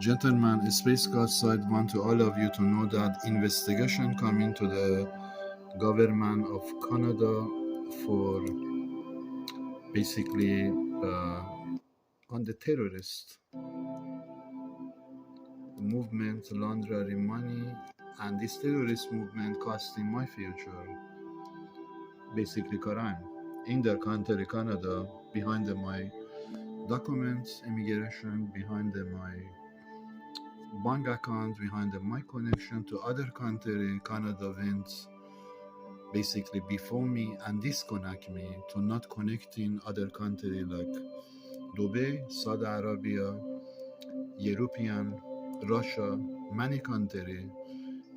Gentlemen, Space God side want to all of you to know that investigation coming to the government of Canada for basically on the terrorist movement laundering money, and this terrorist movement costing my future, basically crime in their country Canada, behind my documents, immigration, behind my bank account, behind my connection to other country Canada went basically before me and disconnect me to not connecting other country like Dubai, Saudi Arabia, European, Russia, many country.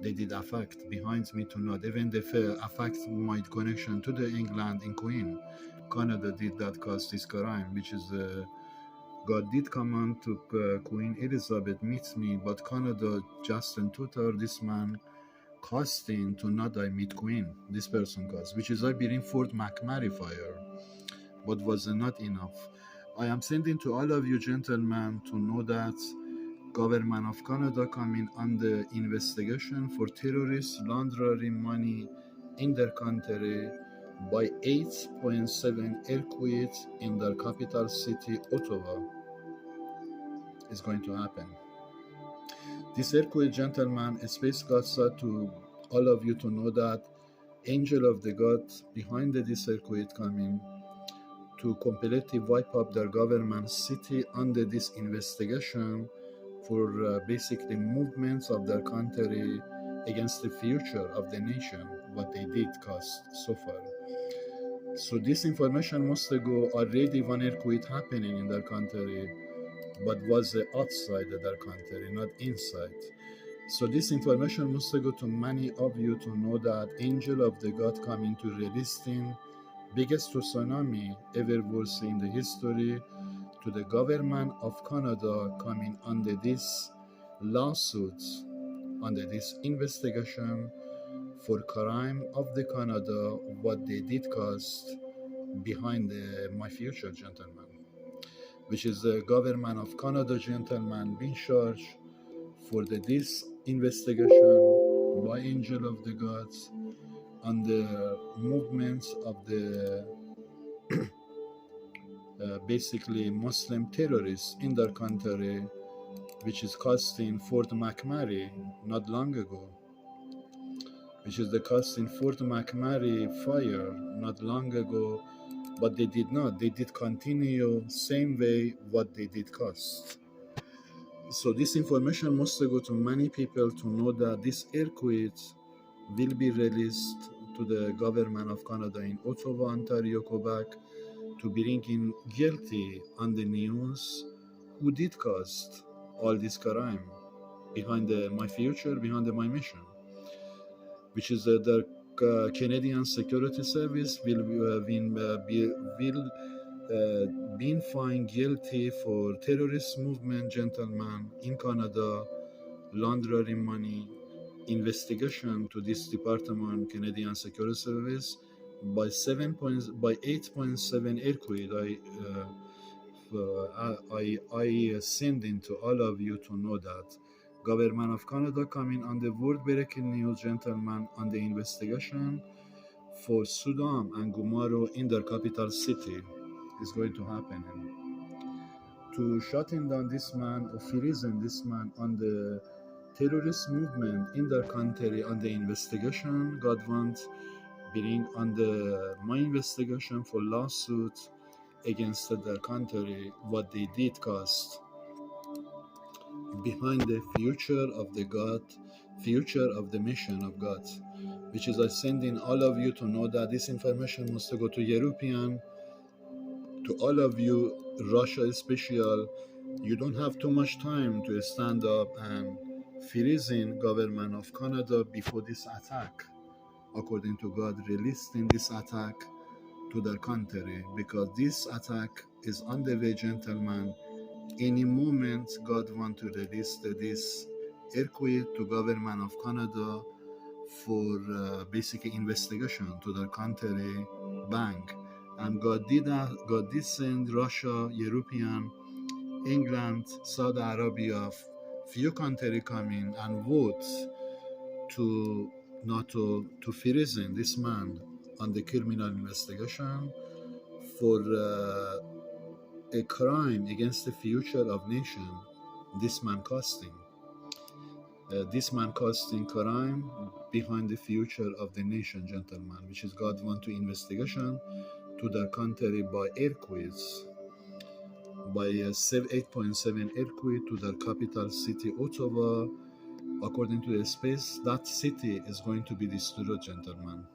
They did affect behind me to not even they affect my connection to the England in Queen. Canada did that cause this crime, which is God did command to Queen Elizabeth meets me, but Canada Justin Tutor, this man costing to not I meet Queen, this person caused, which is I bring Fort McMurray fire, but was not enough. I am sending to all of you gentlemen to know that government of Canada coming under investigation for terrorists laundering money in their country by 8.7 earthquake in their capital city Ottawa is going to happen. This earthquake, gentlemen, Space God said to all of you to know that angel of the God behind this earthquake coming to completely wipe up their government city under this investigation for basically movements of their country against the future of the nation, what they did cost so far. So this information must go already one earthquake happening in their country, but was outside of their country, not inside. So this information must go to many of you to know that angel of the God coming to releasing biggest tsunami ever was in the history to the government of Canada coming under this lawsuit, under this investigation for crime of the Canada, what they did cost behind my future, gentlemen, which is the government of Canada, gentlemen, being charged for this investigation by angel of the gods on the movements of the basically Muslim terrorists in their country, which is costing Fort McMurray not long ago, which is the costing Fort McMurray fire not long ago, but they did not. They did continue same way what they did cost. So this information must go to many people to know that this earthquake will be released to the government of Canada in Ottawa, Ontario, Quebec, to bring in guilty on the news who did cause all this crime behind my future, behind my mission, which is the Canadian Security Service will been found guilty for terrorist movement, gentlemen, in Canada, laundering money, investigation to this department, Canadian Security Service, by 8.7 earthquake. I send into all of you to know that government of Canada coming on the world breaking news, gentlemen, on the investigation for Sudan and Gumaro in their capital city is going to happen. To shutting down this man or freezing this man on the terrorist movement in their country on the investigation, God wants bring on my investigation for lawsuits against their country, what they did cost behind the future of the God, future of the mission of God, which is I sending all of you to know that this information must go to European, to all of you, Russia special. You don't have too much time to stand up and freezing government of Canada before this attack, according to God, releasing this attack to their country, because this attack is on the way, gentlemen. Any moment God want to release this earthquake to government of Canada for basic investigation to their country bank. And God did send Russia, European, England, Saudi Arabia few country come in and vote to not to freezing this man on the criminal investigation for a crime against the future of nation. This man costing crime behind the future of the nation, gentlemen, which is God want to investigation to their country by earthquakes, by 8.7 earthquake to their capital city, Ottawa. According to the space, that city is going to be destroyed, gentlemen.